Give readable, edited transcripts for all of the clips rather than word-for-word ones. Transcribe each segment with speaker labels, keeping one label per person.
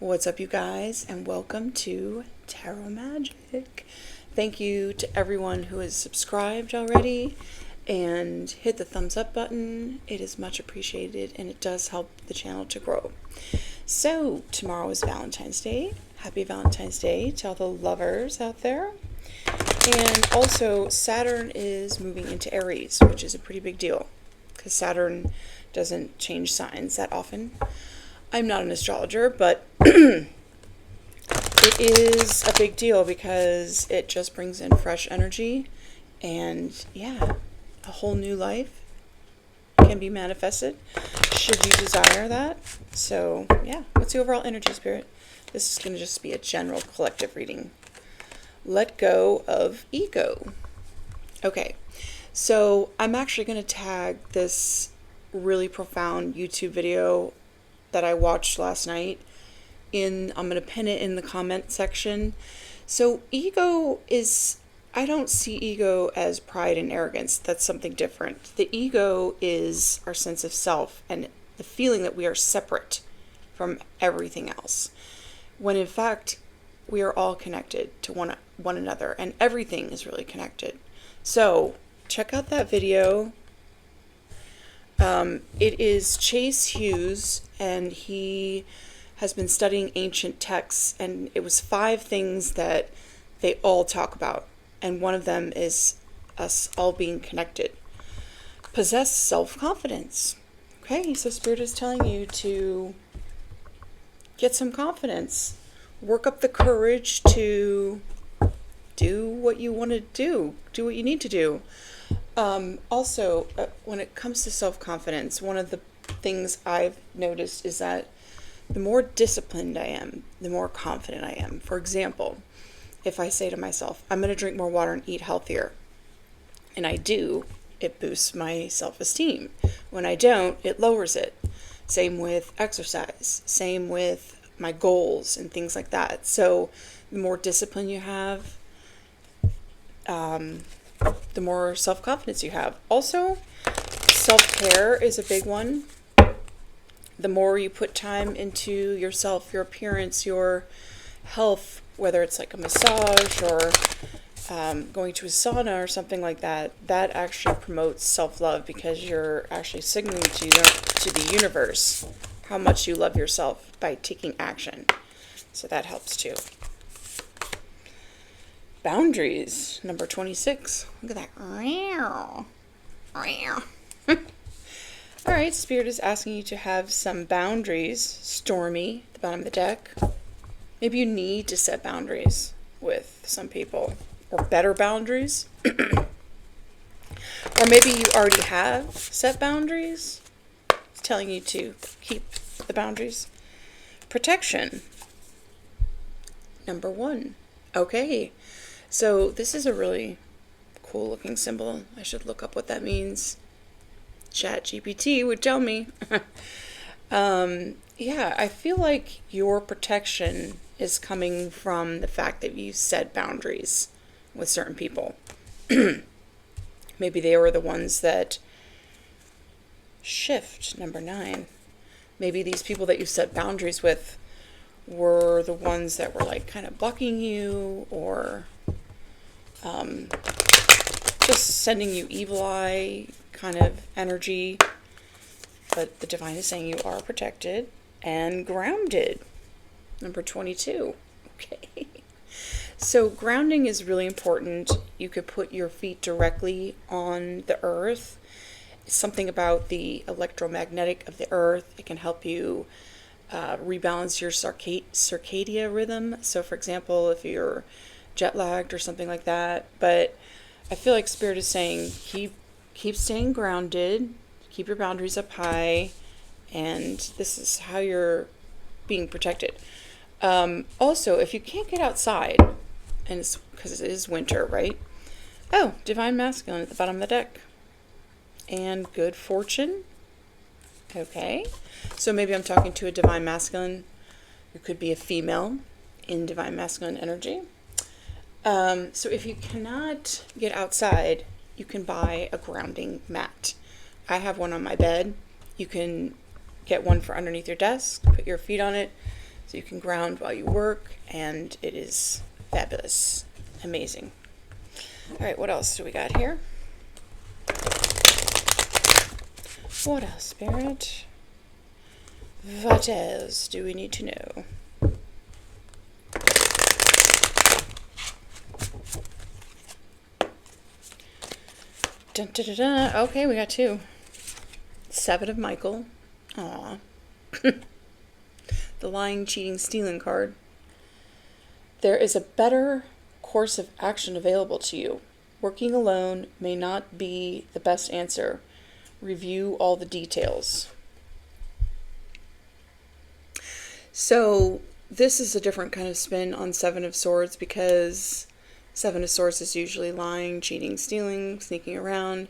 Speaker 1: What's up, you guys, and welcome to Tarot Magic. Thank you to everyone who has subscribed already and hit the thumbs up button. It is much appreciated and it does help the channel to grow. So, tomorrow is Valentine's Day. Happy Valentine's Day to all the lovers out there. And also, Saturn is moving into Aries, which is a pretty big deal because Saturn doesn't change signs that often. I'm not an astrologer, but it is a big deal because it just brings in fresh energy and, yeah, a whole new life can be manifested should you desire that. So, yeah, what's the overall energy, Spirit? This is going to just be a general collective reading. Let go of ego. Okay, so I'm actually going to tag this really profound YouTube video that I watched last night I'm going to pin it in the comment section. So ego is, I don't see ego as pride and arrogance. That's something different. The ego is our sense of self and the feeling that we are separate from everything else. When in fact, we are all connected to one another and everything is really connected. So check out that video. It is Chase Hughes, and he has been studying ancient texts, and it was 5 things that they all talk about, and one of them is us all being connected. Possess self-confidence. Okay, so Spirit is telling you to get some confidence. Work up the courage to do what you want to do. Do what you need to do. Also, when it comes to self-confidence, one of the things I've noticed is that the more disciplined I am, the more confident I am. For example, if I say to myself, I'm going to drink more water and eat healthier, and I do, it boosts my self-esteem. When I don't, it lowers it. Same with exercise, same with my goals and things like that. So the more discipline you have, the more self-confidence you have. Also, self-care is a big one. The more you put time into yourself, your appearance, your health, whether it's like a massage or going to a sauna or something like that, that actually promotes self-love because you're actually signaling to the universe how much you love yourself by taking action. So that helps too. Boundaries, number 26. Look at that. All right, Spirit is asking you to have some boundaries. Stormy, the bottom of the deck. Maybe you need to set boundaries with some people, or better boundaries. Or maybe you already have set boundaries. It's telling you to keep the boundaries. Protection, number 1. Okay, so this is a really cool looking symbol. I should look up what that means. ChatGPT would tell me. Yeah, I feel like your protection is coming from the fact that you set boundaries with certain people. Maybe they were the ones that shift, number 9. Maybe these people that you set boundaries with were the ones that were like kind of blocking you or just sending you evil eye kind of energy. But the divine is saying you are protected and grounded. Number 22. Okay. So grounding is really important. You could put your feet directly on the earth. It's something about the electromagnetic of the earth. It can help you rebalance your circadian rhythm. So for example, if you're jet lagged or something like that. But I feel like Spirit is saying keep staying grounded, keep your boundaries up high, and this is how you're being protected. Also, if you can't get outside, and it's because it is winter, right? Oh, Divine Masculine at the bottom of the deck. And Good Fortune. Okay, so maybe I'm talking to a Divine Masculine who could be a female in Divine Masculine energy. So if you cannot get outside, you can buy a grounding mat. I have one on my bed. You can get one for underneath your desk, put your feet on it, So you can ground while you work, and it is fabulous. Amazing. All right, what else do we got here? What else, Spirit? What else do we need to know? Dun, dun, dun, dun. Okay, we got 2. 7 of Michael. Aw. The lying, cheating, stealing card. There is a better course of action available to you. Working alone may not be the best answer. Review all the details. So this is a different kind of spin on 7 of Swords, because 7 of Swords is usually lying, cheating, stealing, sneaking around.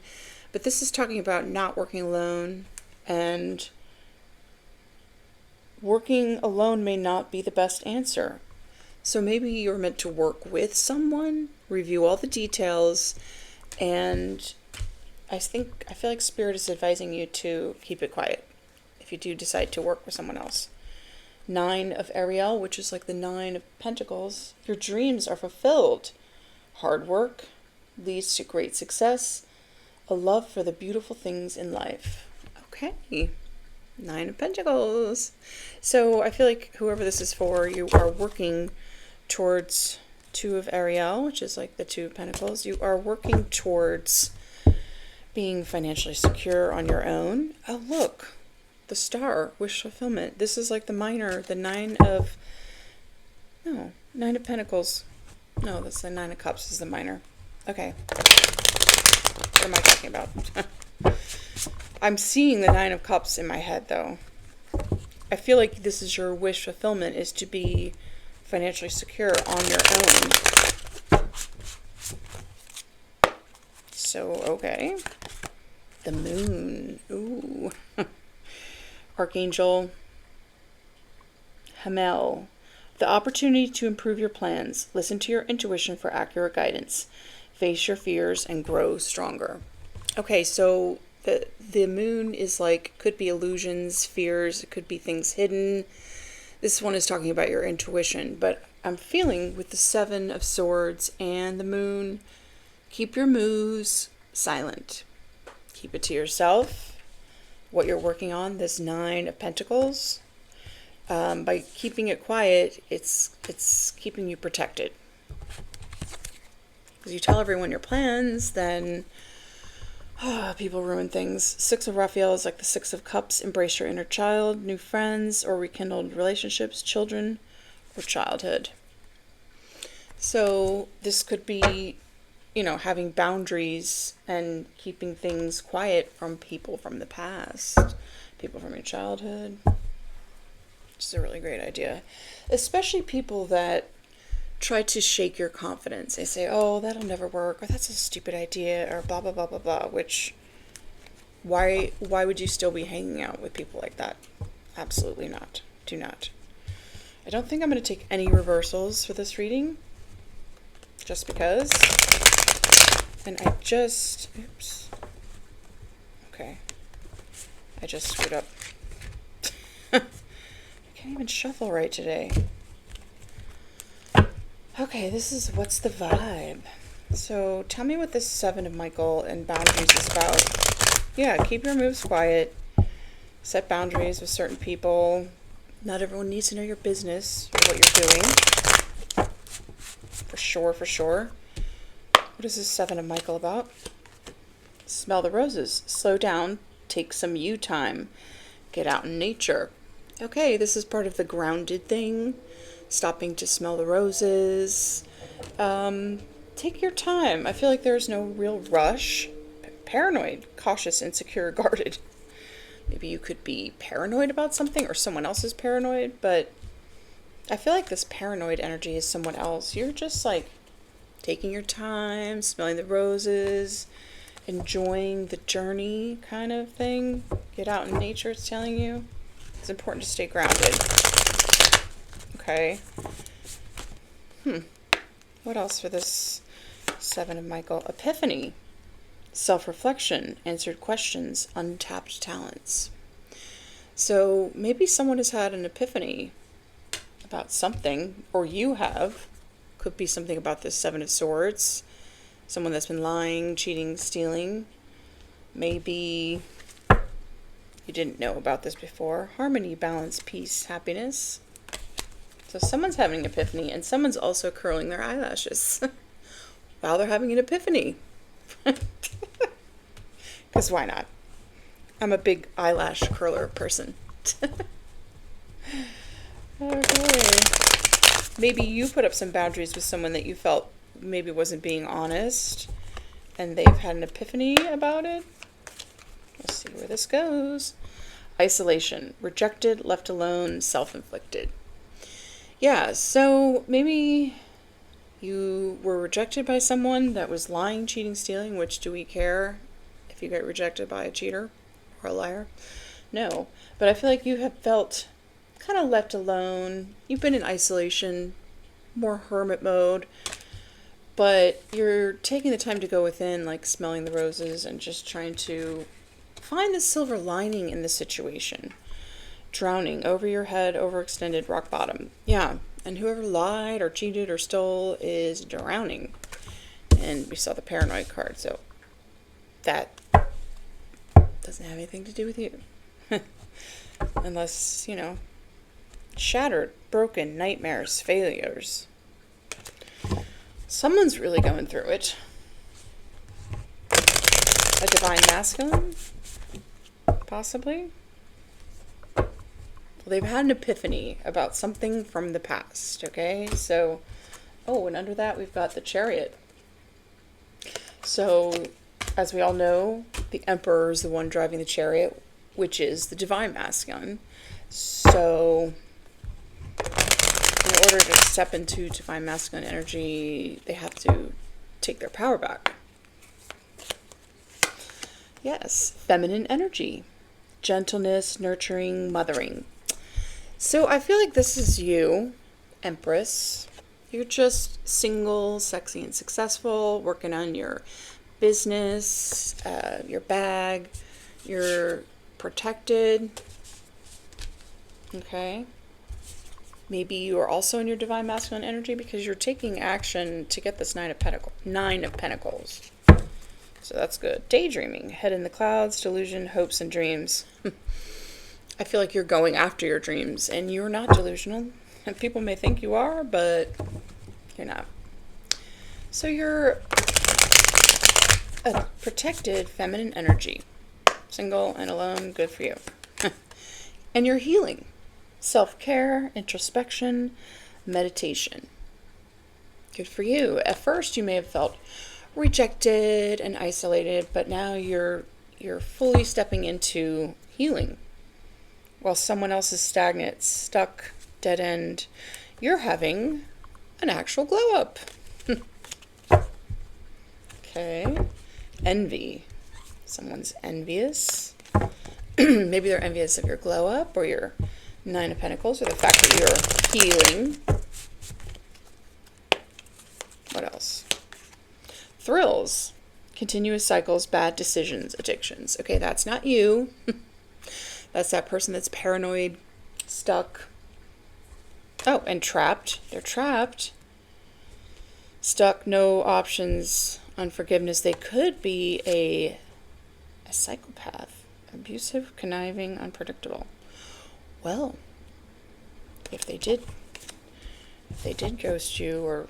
Speaker 1: But this is talking about not working alone, and working alone may not be the best answer. So maybe you're meant to work with someone, review all the details, and I feel like Spirit is advising you to keep it quiet if you do decide to work with someone else. 9 of Ariel, which is like the 9 of Pentacles. Your dreams are fulfilled. Hard work leads to great success. A love for the beautiful things in life. Okay. 9 of Pentacles. So I feel like whoever this is for, you are working towards 2 of Ariel, which is like the 2 of Pentacles. You are working towards being financially secure on your own. Oh, look. The Star, wish fulfillment. This is like the minor, the 9 of Pentacles. No, that's the 9 of Cups is the minor. Okay. What am I talking about? I'm seeing the 9 of Cups in my head, though. I feel like this is your wish fulfillment, is to be financially secure on your own. So, okay. The Moon. Ooh. Archangel Hamel. The opportunity to improve your plans. Listen to your intuition for accurate guidance. Face your fears and grow stronger. Okay, so the moon is like, could be illusions, fears, it could be things hidden. This one is talking about your intuition, but I'm feeling with the 7 of Swords and the moon, keep your moves silent. Keep it to yourself. What you're working on, this 9 of Pentacles, by keeping it quiet, it's keeping you protected. Because you tell everyone your plans, then people ruin things. 6 of Raphael is like the 6 of Cups. Embrace your inner child, new friends, or rekindled relationships, children, or childhood. So this could be, having boundaries and keeping things quiet from people from the past, people from your childhood. It's a really great idea. Especially people that try to shake your confidence. They say, oh, that'll never work, or that's a stupid idea, or blah, blah, blah, blah, blah, which, why would you still be hanging out with people like that? Absolutely not. Do not. I don't think I'm going to take any reversals for this reading, just because. And oops. Okay. I just screwed up. I can't even shuffle right today. Okay, this is what's the vibe. So tell me what this 7 of Michael and boundaries is about. Yeah, keep your moves quiet. Set boundaries with certain people. Not everyone needs to know your business or what you're doing. For sure, for sure. What is this 7 of Michael about? Smell the roses. Slow down. Take some you time. Get out in nature. Okay, this is part of the grounded thing. Stopping to smell the roses. Take your time. I feel like there's no real rush. Paranoid, cautious, insecure, guarded. Maybe you could be paranoid about something, or someone else is paranoid, but I feel like this paranoid energy is someone else. You're just like taking your time, smelling the roses, enjoying the journey kind of thing. Get out in nature, it's telling you. It's important to stay grounded. Okay. What else for this 7 of Michael? Epiphany. Self-reflection. Answered questions. Untapped talents. So maybe someone has had an epiphany about something, or you have. Could be something about the Seven of Swords. Someone that's been lying, cheating, stealing. Maybe you didn't know about this before. Harmony, balance, peace, happiness. So someone's having an epiphany, and someone's also curling their eyelashes while they're having an epiphany. Because why not? I'm a big eyelash curler person. Okay. Maybe you put up some boundaries with someone that you felt maybe wasn't being honest, and they've had an epiphany about it. Let's see where this goes. Isolation, rejected, left alone, self-inflicted. Yeah, so maybe you were rejected by someone that was lying, cheating, stealing, which do we care if you get rejected by a cheater or a liar? No, but I feel like you have felt kind of left alone. You've been in isolation, more hermit mode, but you're taking the time to go within, like smelling the roses and just trying to find the silver lining in the situation. Drowning, over your head, overextended, rock bottom. Yeah, and whoever lied or cheated or stole is drowning. And we saw the paranoid card, so that doesn't have anything to do with you. Unless, shattered, broken, nightmares, failures. Someone's really going through it. A divine masculine? Possibly? Well, they've had an epiphany about something from the past, okay? So, and under that we've got the Chariot. So, as we all know, the Emperor is the one driving the Chariot, which is the divine masculine. So, in order to step into divine masculine energy, they have to take their power back. Yes, feminine energy. Gentleness, nurturing, mothering. So I feel like this is you, Empress. You're just single, sexy, and successful, working on your business, your bag. You're protected. Okay. Maybe you are also in your divine masculine energy because you're taking action to get this Nine of Pentacles. So that's good. Daydreaming, head in the clouds, delusion, hopes, and dreams. I feel like you're going after your dreams, and you're not delusional. And people may think you are, but you're not. So you're a protected feminine energy. Single and alone, good for you. And you're healing. Self-care, introspection, meditation. Good for you. At first, you may have felt rejected and isolated, but now you're fully stepping into healing. While someone else is stagnant, stuck, dead end, you're having an actual glow up. Okay. Envy. Someone's envious. Maybe they're envious of your glow up or your Nine of Pentacles, or the fact that you're healing. What else? Thrills. Continuous cycles, bad decisions, addictions. Okay, that's not you. That's that person that's paranoid, stuck. Oh, and trapped. They're trapped. Stuck, no options, unforgiveness. They could be a psychopath. Abusive, conniving, unpredictable. Well, if they did ghost you or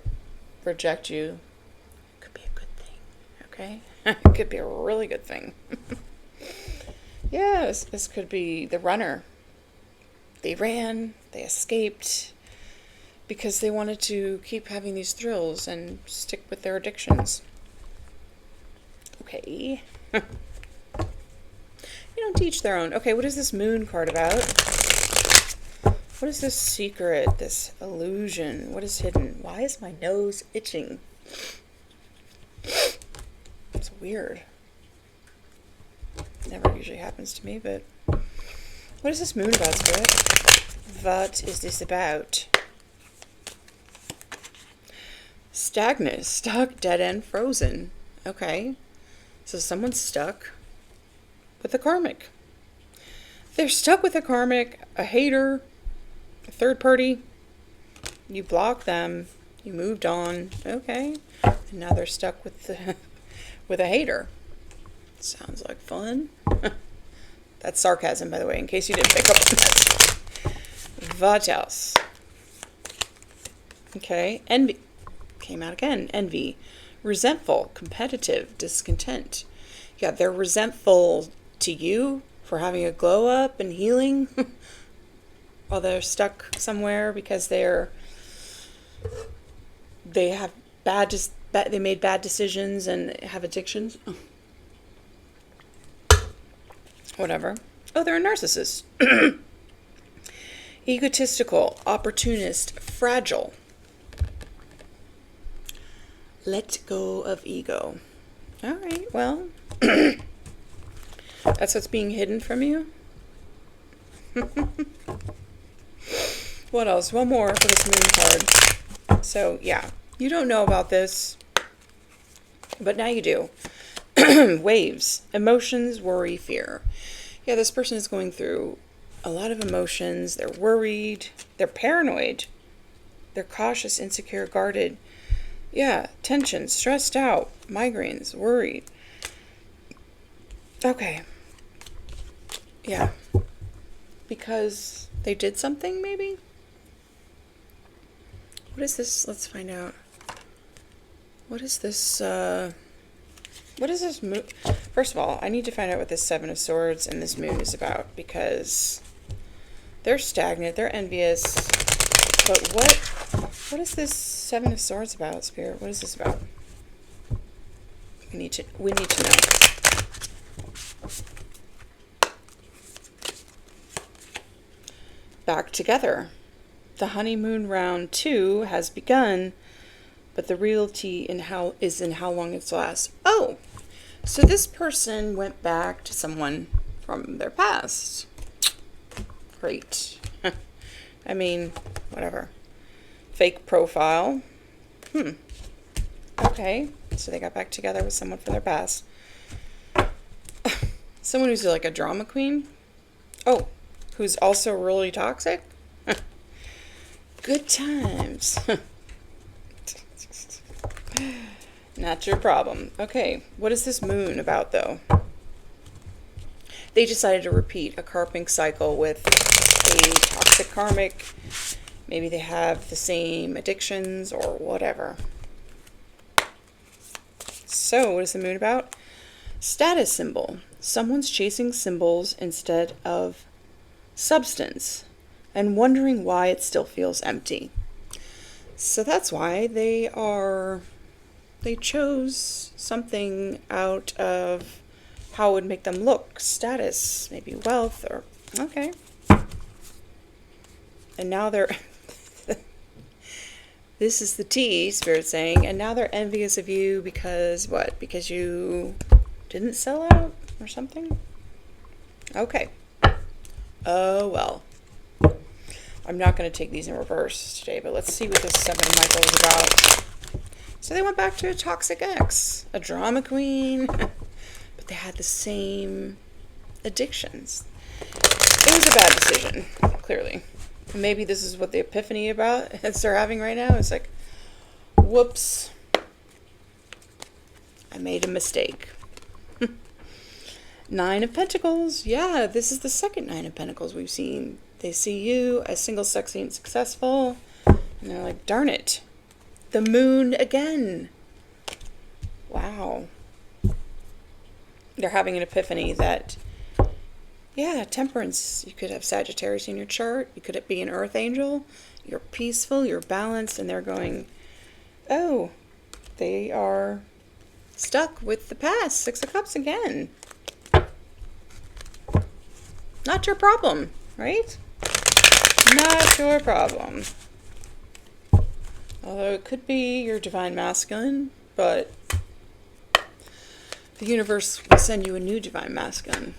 Speaker 1: reject you, it could be a good thing, okay? It could be a really good thing. Yes, this could be the runner. They ran, they escaped, because they wanted to keep having these thrills and stick with their addictions. Okay. You don't teach their own. Okay, what is this moon card about? What is this secret, this illusion? What is hidden? Why is my nose itching? It's weird. Never usually happens to me, but what is this moon about, Spirit? What is this about? Stagnant, stuck, dead end, frozen. Okay. So someone's stuck with a karmic. They're stuck with a karmic, a hater, a third party. You blocked them. You moved on. Okay. And now they're stuck with the with a hater. Sounds like fun. That's sarcasm, by the way, in case you didn't pick up on that. What else? Okay. Envy. Came out again. Envy. Resentful. Competitive. Discontent. Yeah, they're resentful to you for having a glow up and healing while they're stuck somewhere because they have they made bad decisions and have addictions. Whatever. Oh, they're a narcissist. Egotistical, opportunist, fragile. Let go of ego. All right, well, that's what's being hidden from you. What else? One more for this moon card. So, yeah, you don't know about this, but now you do. Waves, emotions, worry, fear. Yeah, this person is going through a lot of emotions. They're worried. They're paranoid. They're cautious, insecure, guarded. Yeah, tension, stressed out, migraines, worried. Okay. Yeah. Because they did something, maybe? What is this? Let's find out. What is this, what is this moon? First of all, I need to find out what this Seven of Swords and this moon is about, because they're stagnant, they're envious. But what is this Seven of Swords about, Spirit? What is this about? We need to know. Back together. The honeymoon round 2 has begun, but the reality is in how long it lasts. Oh, so this person went back to someone from their past. Great. I mean, whatever. Fake profile. Okay, so they got back together with someone from their past. Someone who's like a drama queen. Oh, who's also really toxic. Good times. Not your problem. Okay, what is this moon about, though? They decided to repeat a karmic cycle with a toxic karmic. Maybe they have the same addictions or whatever. So, what is the moon about? Status symbol. Someone's chasing symbols instead of substance and wondering why it still feels empty. So that's why they chose something out of how it would make them look. Status, maybe wealth, or okay. And now they're this is the tea, Spirit saying, and now they're envious of you because what? Because you didn't sell out or something? Okay. Oh, well. I'm not going to take these in reverse today, but let's see what this Seven of Michael is about. So they went back to a toxic ex, a drama queen, but they had the same addictions. It was a bad decision, clearly. And maybe this is what the epiphany about they're having right now. It's like, whoops, I made a mistake. Nine of Pentacles. Yeah, this is the second Nine of Pentacles we've seen. They see you as single, sexy, and successful. And they're like, darn it. The moon again. Wow. They're having an epiphany that, yeah, temperance. You could have Sagittarius in your chart. You could be an earth angel. You're peaceful, you're balanced, and they're going, oh, they are stuck with the past. Six of Cups again. Not your problem, right? Not your problem. Although it could be your divine masculine, but the universe will send you a new divine masculine.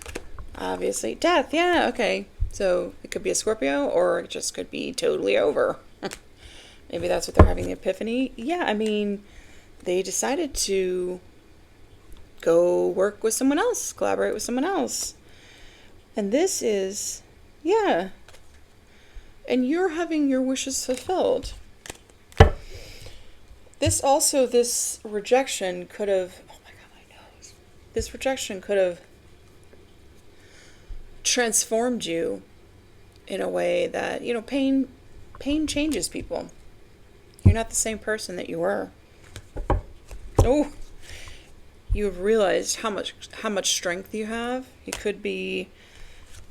Speaker 1: Obviously. Death, yeah, okay. So it could be a Scorpio, or it just could be totally over. Maybe that's what they're having the epiphany. Yeah, I mean, they decided to go work with someone else, collaborate with someone else. And this is, yeah. And you're having your wishes fulfilled. This rejection could have, oh my God, my nose. This rejection could have transformed you in a way that, pain changes people. You're not the same person that you were. Oh, you have realized how much strength you have. You could be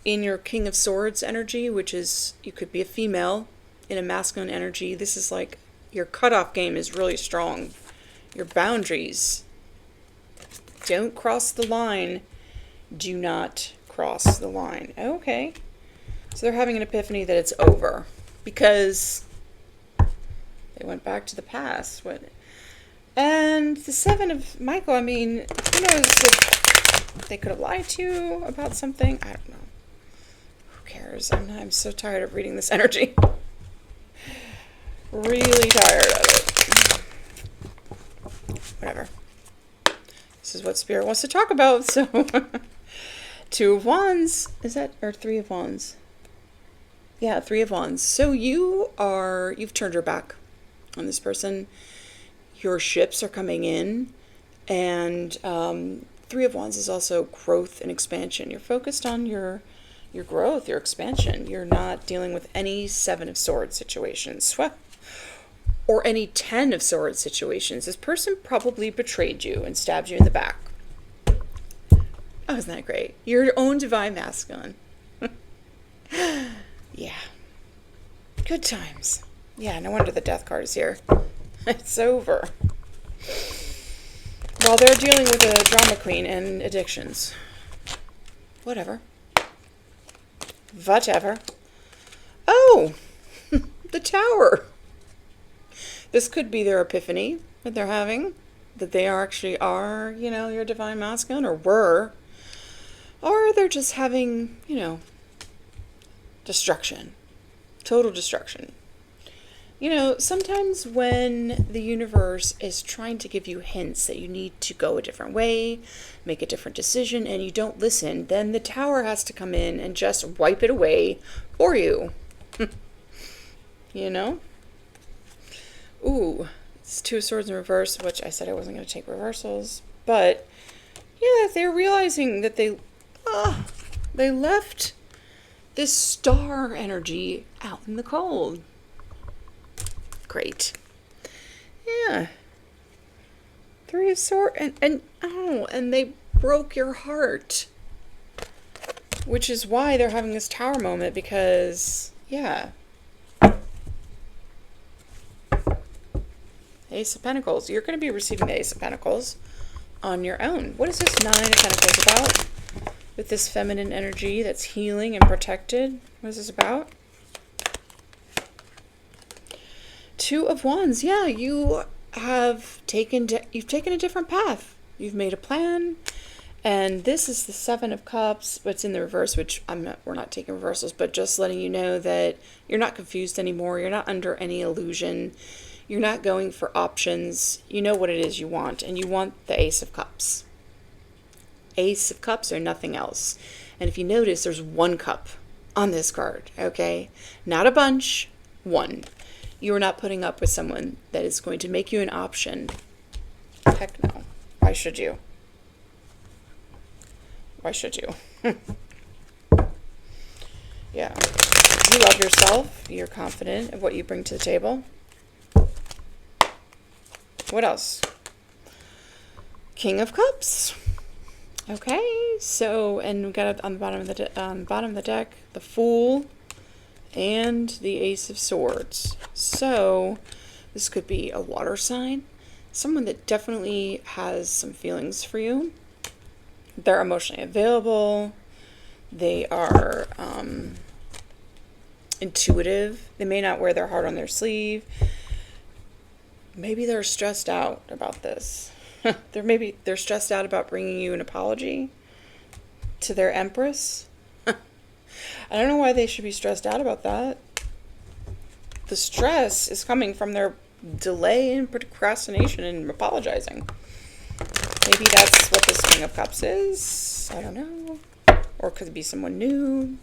Speaker 1: in your King of Swords energy, which is, you could be a female in a masculine energy. This is like, your cutoff game is really strong. Your boundaries. Don't cross the line. Do not cross the line. Okay. So they're having an epiphany that it's over. Because they went back to the past. And the Seven of Michael, I mean, who knows if they could have lied to you about something? I don't know. Who cares? I'm so tired of reading this energy. Really tired of it. Whatever. This is what Spirit wants to talk about, so. Two of Wands. Is that, or Three of Wands? Yeah, Three of Wands. So you've turned your back on this person. Your ships are coming in. And Three of Wands is also growth and expansion. You're focused on your growth, your expansion. You're not dealing with any Seven of Swords situations. Or any Ten of Swords situations. This person probably betrayed you and stabbed you in the back. Oh, isn't that great? Your own divine masculine. Yeah. Good times. Yeah, no wonder the Death card is here. It's over. While they're dealing with a drama queen and addictions. Whatever. Oh! The Tower. This could be their epiphany that they're having. That they actually are, your divine masculine, or were. Or they're just having, destruction. Total destruction. Sometimes when the universe is trying to give you hints that you need to go a different way, make a different decision, and you don't listen, then the Tower has to come in and just wipe it away for you. Ooh, it's Two of Swords in reverse, which I said I wasn't going to take reversals. But, yeah, they're realizing that they left this star energy out in the cold. Great. Yeah. Three of Swords, and they broke your heart. Which is why they're having this Tower moment, because, yeah. Ace of Pentacles. You're going to be receiving the Ace of Pentacles on your own. What is this Nine of Pentacles about? With this feminine energy that's healing and protected. What is this about? Two of Wands. Yeah, you've taken a different path. You've made a plan. And this is the Seven of Cups, but it's in the reverse, which we're not taking reversals, but just letting you know that you're not confused anymore. You're not under any illusion. You're not going for options. You know what it is you want, and you want the Ace of Cups. Ace of Cups or nothing else. And if you notice, there's one cup on this card, okay? Not a bunch, one. You are not putting up with someone that is going to make you an option. Heck no. Why should you? Why should you? Yeah. You love yourself. You're confident of what you bring to the table. What else? King of Cups. Okay, so, and we got it on the bottom of the deck, the Fool and the Ace of Swords. So, this could be a water sign, someone that definitely has some feelings for you. They're emotionally available. They are intuitive. They may not wear their heart on their sleeve. Maybe they're stressed out about this. They're stressed out about bringing you an apology to their Empress. I don't know why they should be stressed out about that. The stress is coming from their delay and procrastination and apologizing. Maybe that's what this King of Cups is. I don't know. Or it could be someone new.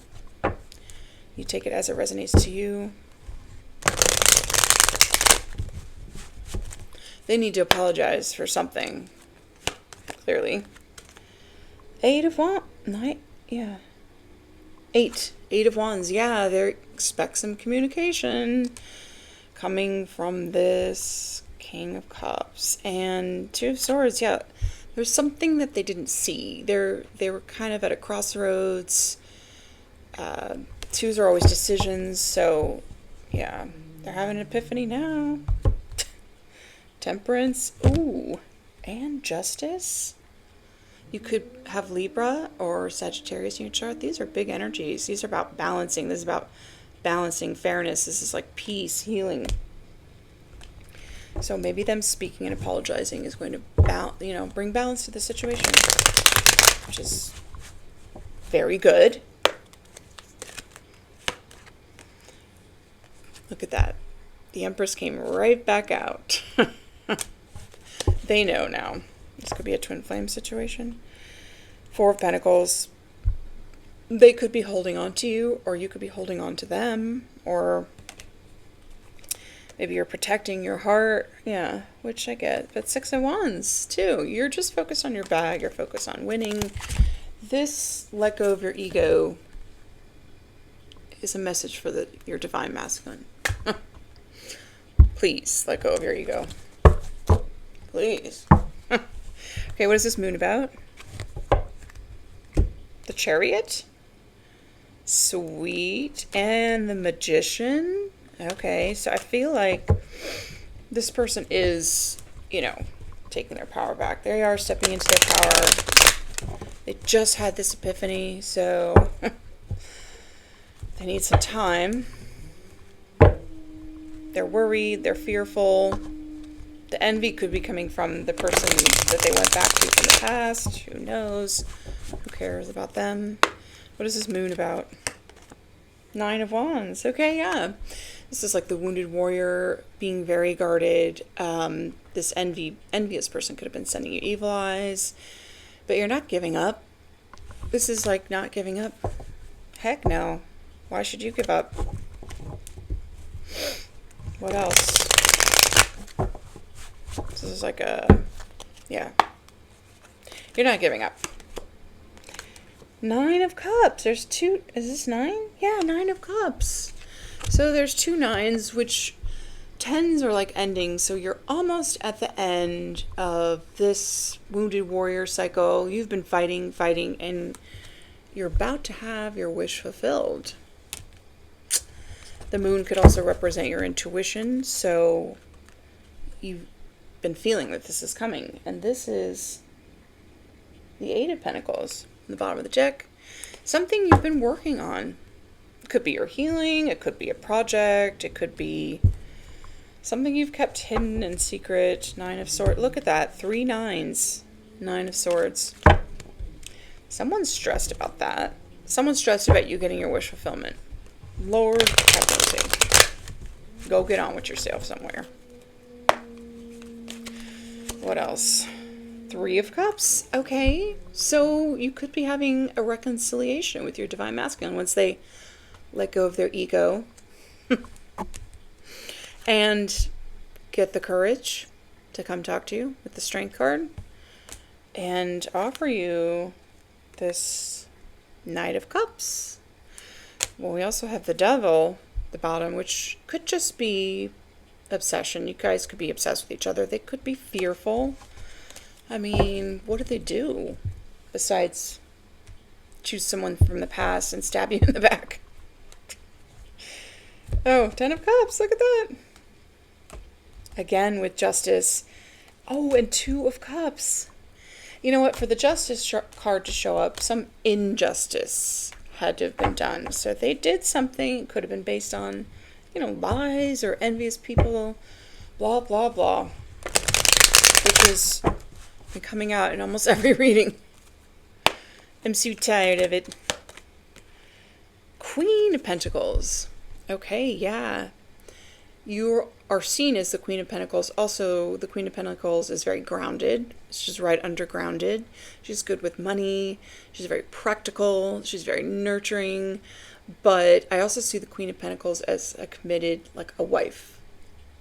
Speaker 1: You take it as it resonates to you. They need to apologize for something, clearly. 8 of Wands. Yeah. 8 of Wands. Yeah, they expect some communication coming from this King of Cups. And 2 of Swords. Yeah, there's something that they didn't see. They were kind of at a crossroads. 2s are always decisions, so yeah, they're having an epiphany now. Temperance. Ooh, and Justice. You could have Libra or Sagittarius in your chart. These are big energies. These are about balancing. This is about balancing, fairness. This is like peace, healing. So maybe them speaking and apologizing is going to bring balance to the situation, which is very good. Look at that. The Empress came right back out. They know now. This could be a twin flame situation. 4 of Pentacles. They could be holding on to you, or you could be holding on to them, or maybe you're protecting your heart. Yeah, which I get. But 6 of Wands, too. You're just focused on your bag. You're focused on winning. This let go of your ego is a message for your divine masculine. Please let go of your ego. Please. Okay, what is this moon about? The Chariot? Sweet. And the Magician? Okay, so I feel like this person is, taking their power back. They are stepping into their power. They just had this epiphany, so they need some time. They're worried, they're fearful. The envy could be coming from the person that they went back to from the past. Who knows? Who cares about them? What is this moon about? 9 of Wands. Okay, yeah. This is like the wounded warrior being very guarded. This envious person could have been sending you evil eyes. But you're not giving up. This is like not giving up. Heck no. Why should you give up? What else? This is like yeah. You're not giving up. 9 of Cups. There's 2. Is this 9? Yeah, 9 of Cups. So there's 2 9s, which 10s are like endings. So you're almost at the end of this wounded warrior cycle. You've been fighting, and you're about to have your wish fulfilled. The moon could also represent your intuition. So you've been feeling that this is coming. And this is the 8 of Pentacles. The bottom of the deck. Something you've been working on. It could be your healing, it could be a project, it could be something you've kept hidden in secret. 9 of Swords. Look at that. 3 9s. 9 of Swords. Someone's stressed about that. Someone's stressed about you getting your wish fulfillment. Lord have mercy. Go get on with yourself somewhere. What else? 3 of Cups. Okay, so you could be having a reconciliation with your divine masculine once they let go of their ego and get the courage to come talk to you with the Strength card and offer you this Knight of Cups. Well, we also have the Devil, the bottom, which could just be obsession. You guys could be obsessed with each other. They could be fearful. I mean, what do they do besides choose someone from the past and stab you in the back? Oh, 10 of Cups, look at that. Again with Justice. Oh, and 2 of Cups. You know what? For the Justice card to show up, some injustice had to have been done. So if they did something, it could have been based on, lies or envious people, blah, blah, blah. Which is coming out in almost every reading. I'm so tired of it. Queen of Pentacles. Okay, yeah. You are seen as the Queen of Pentacles. Also, the Queen of Pentacles is very grounded. She's right undergrounded. She's good with money. She's very practical. She's very nurturing. But I also see the Queen of Pentacles as a committed, like a wife.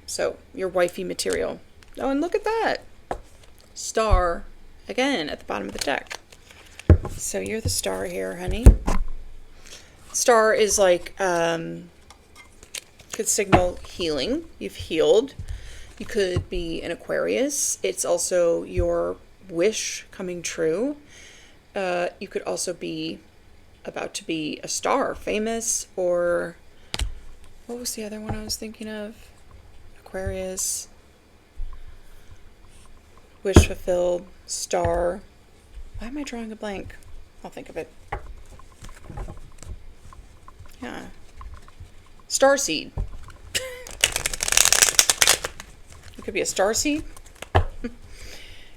Speaker 1: So, you're wifey material. Oh, and look at that. Star, again, at the bottom of the deck. So you're the star here, honey. Star is like, could signal healing. You've healed. You could be an Aquarius. It's also your wish coming true. You could also be about to be a star, famous, or what was the other one I was thinking of? Aquarius, wish fulfilled, star. Why am I drawing a blank? I'll think of it. Yeah. Starseed. You could be a starseed.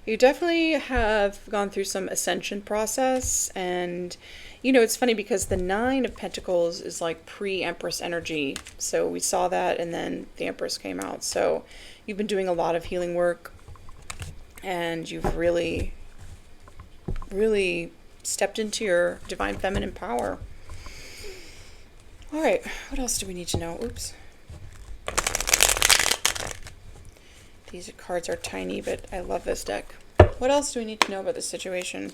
Speaker 1: You definitely have gone through some ascension process, and you know, it's funny because the Nine of Pentacles is like pre-Empress energy. So we saw that, and then the Empress came out. So you've been doing a lot of healing work, and you've really, really stepped into your divine feminine power. All right, what else do we need to know? Oops. These cards are tiny, but I love this deck. What else do we need to know about this situation?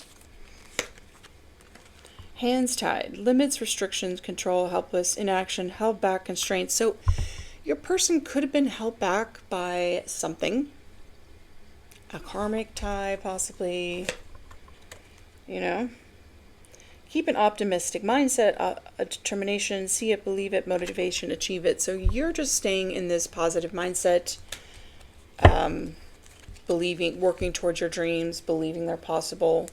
Speaker 1: Hands tied, limits, restrictions, control, helpless, inaction, held back, constraints. So your person could have been held back by something. A karmic tie, possibly. You know? Keep an optimistic mindset, a determination, see it, believe it, motivation, achieve it. So you're just staying in this positive mindset, believing, working towards your dreams, believing they're possible.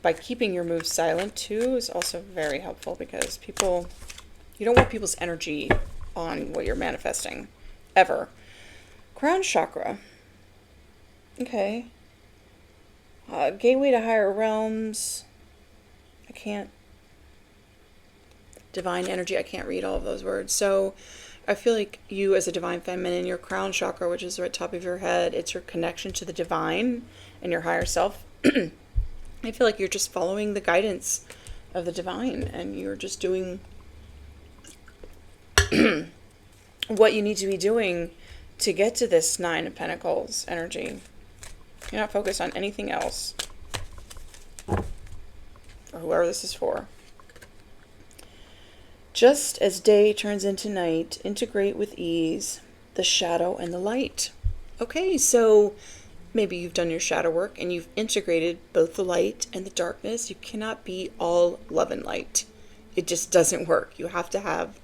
Speaker 1: By keeping your moves silent too is also very helpful, because people, you don't want people's energy on what you're manifesting, ever. Crown chakra. Okay. Gateway to higher realms. I can't. Divine energy. I can't read all of those words. So I feel like you as a divine feminine, your crown chakra, which is right at the top of your head, it's your connection to the divine and your higher self. I feel like you're just following the guidance of the divine, and you're just doing what you need to be doing to get to this Nine of Pentacles energy. You're not focused on anything else, or whoever this is for. Just as day turns into night, integrate with ease the shadow and the light. Okay, so maybe you've done your shadow work and you've integrated both the light and the darkness. You cannot be all love and light. It just doesn't work. You have to have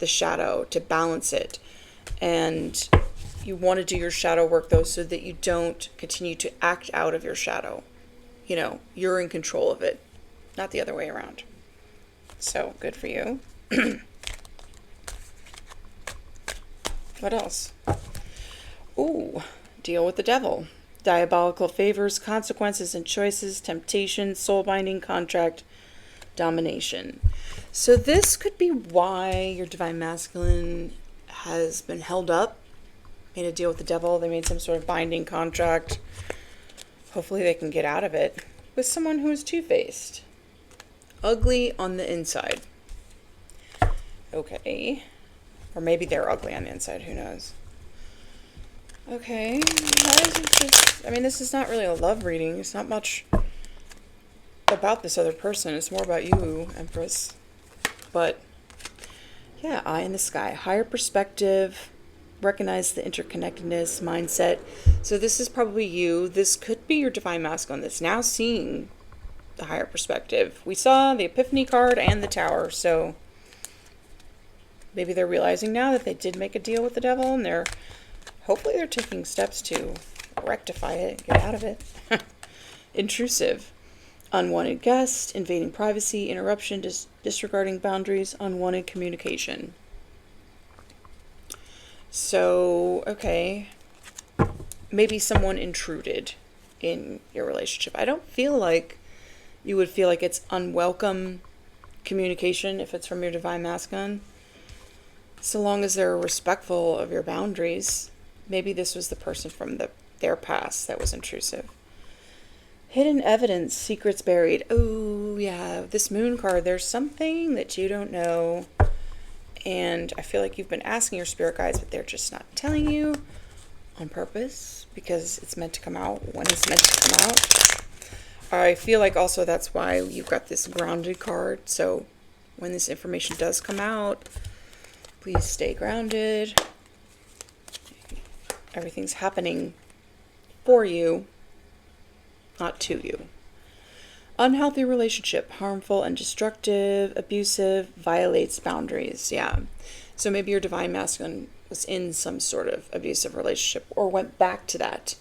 Speaker 1: the shadow to balance it. And you want to do your shadow work, though, so that you don't continue to act out of your shadow. You know, you're in control of it, not the other way around. So, good for you. What else? Ooh, deal with the devil. Diabolical favors, consequences and choices, temptation, soul binding, contract, domination. So this could be why your divine masculine has been held up, made a deal with the devil. They made some sort of binding contract. Hopefully they can get out of it with someone who is two-faced. Ugly on the inside. Okay. Or maybe they're ugly on the inside. Who knows? Okay. Why is it just... I mean, this is not really a love reading. It's not much about this other person. It's more about you, Empress. But, yeah, eye in the sky. Higher perspective. Recognize the interconnectedness, mindset. So this is probably you. This could be your divine masculine that's now seeing the higher perspective. We saw the Epiphany card and the Tower, so maybe they're realizing now that they did make a deal with the devil, and hopefully they're taking steps to rectify it, get out of it. Intrusive. Unwanted guest, invading privacy, interruption, disregarding boundaries, unwanted communication. So, okay, maybe someone intruded in your relationship. I don't feel like you would feel like it's unwelcome communication if it's from your divine masculine. So long as they're respectful of your boundaries. Maybe this was the person from their past that was intrusive. Hidden evidence, secrets buried. Oh, yeah, this moon card, there's something that you don't know. And I feel like you've been asking your spirit guides, but they're just not telling you on purpose because it's meant to come out when it's meant to come out. I feel like also that's why you've got this grounded card. So when this information does come out, please stay grounded. Everything's happening for you, not to you. Unhealthy relationship, harmful and destructive, abusive, violates boundaries. Yeah. So maybe your divine masculine was in some sort of abusive relationship or went back to that.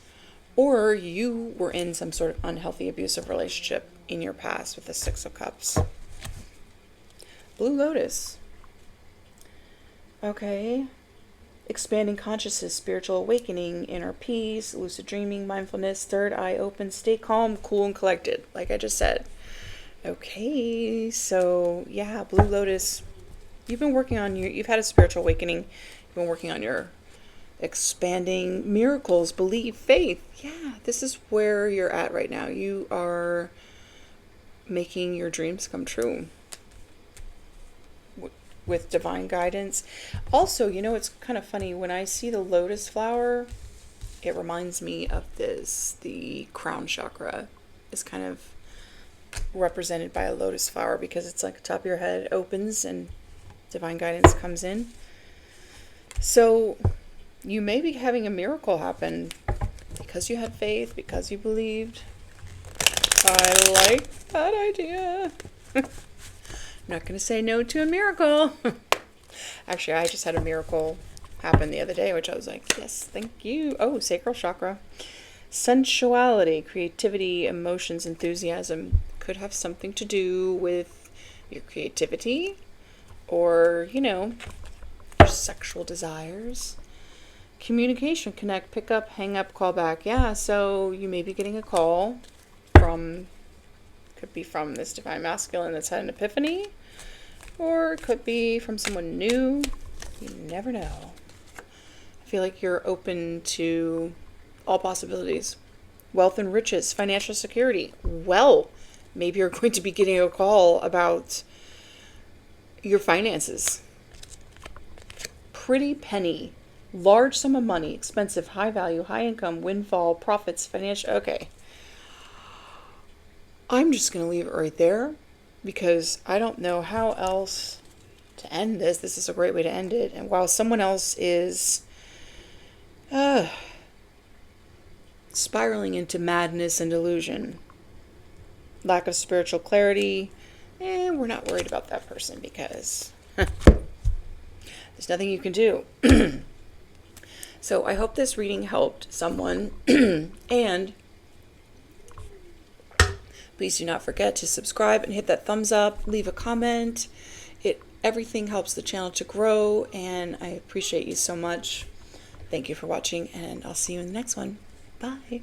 Speaker 1: Or you were in some sort of unhealthy, abusive relationship in your past with the Six of Cups. Blue Lotus. Okay. Expanding consciousness, spiritual awakening, inner peace, lucid dreaming, mindfulness, third eye open, stay calm, cool, and collected, like I just said. Okay, so yeah, Blue Lotus, you've had a spiritual awakening, you've been working on your expanding miracles, belief, faith. Yeah, this is where you're at right now. You are making your dreams come true with divine guidance. Also, it's kind of funny when I see the lotus flower, it reminds me of this. The crown chakra is kind of represented by a lotus flower because it's like the top of your head opens and divine guidance comes in. So you may be having a miracle happen because you had faith, because you believed. I like that idea. I'm not going to say no to a miracle. Actually, I just had a miracle happen the other day, which I was like, yes, thank you. Oh, sacral chakra. Sensuality, creativity, emotions, enthusiasm could have something to do with your creativity or, your sexual desires. Communication, connect, pick up, hang up, call back. Yeah, so you may be getting a call could be from this divine masculine that's had an epiphany, or it could be from someone new. You never know. I feel like you're open to all possibilities. Wealth and riches, financial security. Well, maybe you're going to be getting a call about your finances. Pretty penny. Large sum of money, expensive, high value, high income, windfall, profits, financial. Okay. I'm just going to leave it right there because I don't know how else to end this. This is a great way to end it. And while someone else is spiraling into madness and delusion, lack of spiritual clarity, we're not worried about that person because there's nothing you can do. So I hope this reading helped someone. And please do not forget to subscribe and hit that thumbs up, leave a comment. Everything helps the channel to grow, and I appreciate you so much. Thank you for watching, and I'll see you in the next one. Bye.